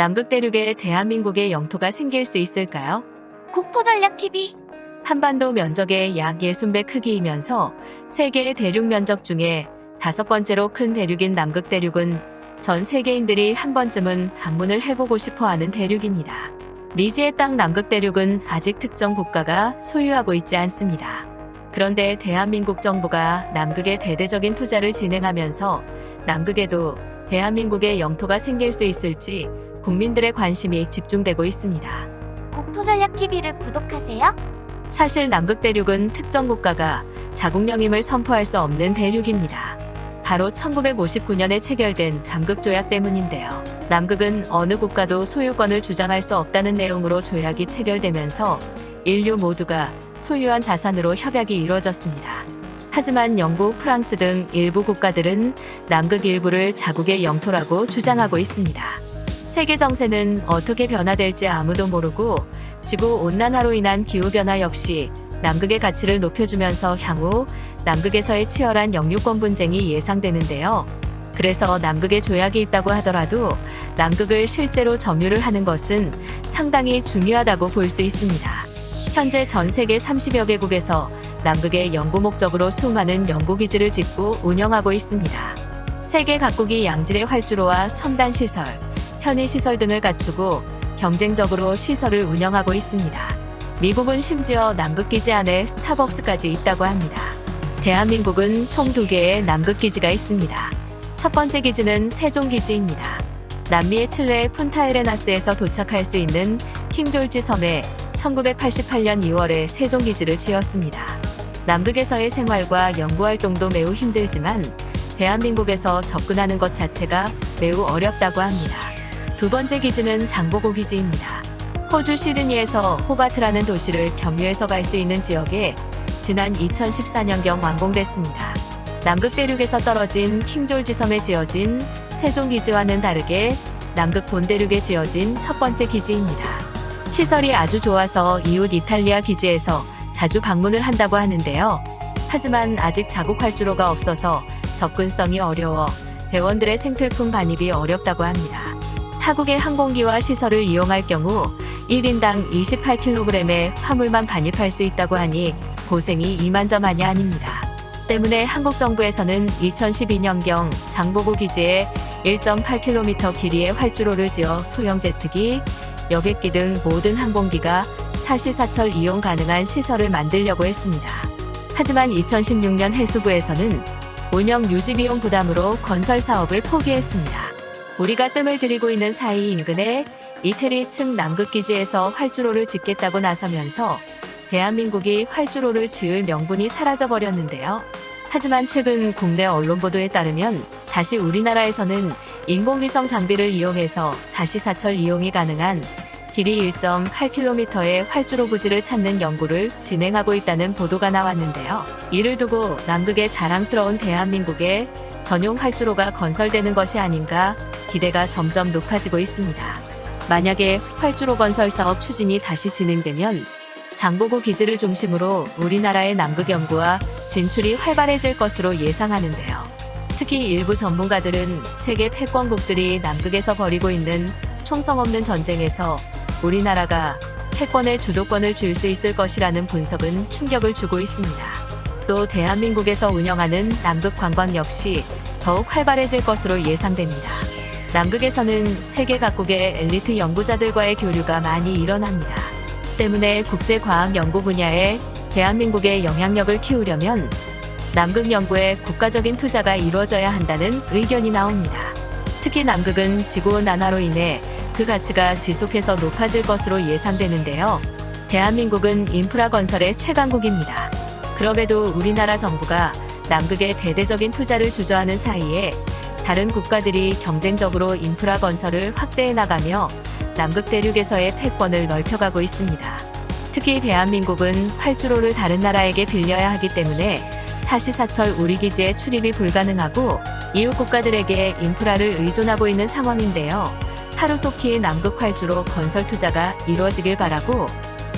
남극 대륙에 대한민국의 영토가 생길 수 있을까요? 국토전략TV 한반도 면적의 약 60배 크기이면서 세계의 대륙 면적 중에 5번째로 큰 대륙인 남극 대륙은 전 세계인들이 한 번쯤은 방문을 해보고 싶어하는 대륙입니다. 미지의 땅 남극 대륙은 아직 특정 국가가 소유하고 있지 않습니다. 그런데 대한민국 정부가 남극에 대대적인 투자를 진행하면서 남극에도 대한민국의 영토가 생길 수 있을지 국민들의 관심이 집중되고 있습니다. 국토전략TV를 구독하세요. 사실 남극 대륙은 특정 국가가 자국령임을 선포할 수 없는 대륙입니다. 바로 1959년에 체결된 남극조약 때문인데요. 남극은 어느 국가도 소유권을 주장할 수 없다는 내용으로 조약이 체결되면서 인류 모두가 소유한 자산으로 협약이 이루어졌습니다. 하지만 영국, 프랑스 등 일부 국가들은 남극 일부를 자국의 영토라고 주장하고 있습니다. 세계 정세는 어떻게 변화될지 아무도 모르고 지구온난화로 인한 기후변화 역시 남극의 가치를 높여주면서 향후 남극에서의 치열한 영유권 분쟁이 예상되는데요. 그래서 남극에 조약이 있다고 하더라도 남극을 실제로 점유를 하는 것은 상당히 중요하다고 볼 수 있습니다. 현재 전 세계 30여 개국에서 남극에 연구 목적으로 수많은 연구기지를 짓고 운영하고 있습니다. 세계 각국이 양질의 활주로와 첨단 시설, 편의시설 등을 갖추고 경쟁적으로 시설을 운영하고 있습니다. 미국은 심지어 남극기지 안에 스타벅스까지 있다고 합니다. 대한민국은 총 2개의 남극기지가 있습니다. 첫 번째 기지는 세종기지입니다. 남미의 칠레 푼타에레나스에서 도착할 수 있는 킹졸지 섬에 1988년 2월에 세종기지를 지었습니다. 남극에서의 생활과 연구활동도 매우 힘들지만 대한민국에서 접근하는 것 자체가 매우 어렵다고 합니다. 두 번째 기지는 장보고 기지입니다. 호주 시드니에서 호바트라는 도시를 경유해서 갈 수 있는 지역에 지난 2014년경 완공됐습니다. 남극 대륙에서 떨어진 킹졸지 섬에 지어진 세종기지와는 다르게 남극 본대륙에 지어진 첫 번째 기지입니다. 시설이 아주 좋아서 이웃 이탈리아 기지에서 자주 방문을 한다고 하는데요. 하지만 아직 자국 활주로가 없어서 접근성이 어려워 대원들의 생필품 반입이 어렵다고 합니다. 타국의 항공기와 시설을 이용할 경우 1인당 28kg의 화물만 반입할 수 있다고 하니 고생이 이만저만이 아닙니다. 때문에 한국 정부에서는 2012년경 장보고 기지에 1.8km 길이의 활주로를 지어 소형 제트기, 여객기 등 모든 항공기가 사시사철 이용 가능한 시설을 만들려고 했습니다. 하지만 2016년 해수부에서는 운영 유지 비용 부담으로 건설 사업을 포기했습니다. 우리가 뜸을 들이고 있는 사이 인근에 이태리 측 남극기지에서 활주로를 짓겠다고 나서면서 대한민국이 활주로를 지을 명분이 사라져버렸는데요. 하지만 최근 국내 언론 보도에 따르면 다시 우리나라에서는 인공위성 장비를 이용해서 사시사철 이용이 가능한 길이 1.8km의 활주로 부지를 찾는 연구를 진행하고 있다는 보도가 나왔는데요. 이를 두고 남극의 자랑스러운 대한민국에 전용 활주로가 건설되는 것이 아닌가 기대가 점점 높아지고 있습니다. 만약에 활주로 건설 사업 추진이 다시 진행되면 장보고 기지를 중심으로 우리나라의 남극 연구와 진출이 활발해질 것으로 예상하는데요. 특히 일부 전문가들은 세계 패권국들이 남극에서 벌이고 있는 총성 없는 전쟁에서 우리나라가 패권의 주도권을 줄 수 있을 것이라는 분석은 충격을 주고 있습니다. 또 대한민국에서 운영하는 남극 관광 역시 더욱 활발해질 것으로 예상됩니다. 남극에서는 세계 각국의 엘리트 연구자들과의 교류가 많이 일어납니다. 때문에 국제과학 연구 분야에 대한민국의 영향력을 키우려면 남극 연구에 국가적인 투자가 이루어져야 한다는 의견이 나옵니다. 특히 남극은 지구온난화로 인해 그 가치가 지속해서 높아질 것으로 예상되는데요. 대한민국은 인프라 건설의 최강국입니다. 그럼에도 우리나라 정부가 남극에 대대적인 투자를 주저하는 사이에 다른 국가들이 경쟁적으로 인프라 건설을 확대해 나가며 남극 대륙에서의 패권을 넓혀가고 있습니다. 특히 대한민국은 활주로를 다른 나라에게 빌려야 하기 때문에 사시사철 우리 기지에 출입이 불가능하고 이웃 국가들에게 인프라를 의존하고 있는 상황인데요. 하루속히 남극 활주로 건설 투자가 이루어지길 바라고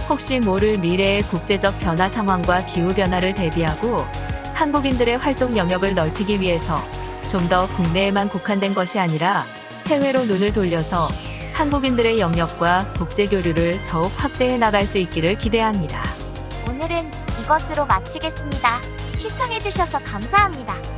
혹시 모를 미래의 국제적 변화 상황과 기후변화를 대비하고 한국인들의 활동 영역을 넓히기 위해서 좀 더 국내에만 국한된 것이 아니라 해외로 눈을 돌려서 한국인들의 영역과 국제 교류를 더욱 확대해 나갈 수 있기를 기대합니다. 오늘은 이것으로 마치겠습니다. 시청해주셔서 감사합니다.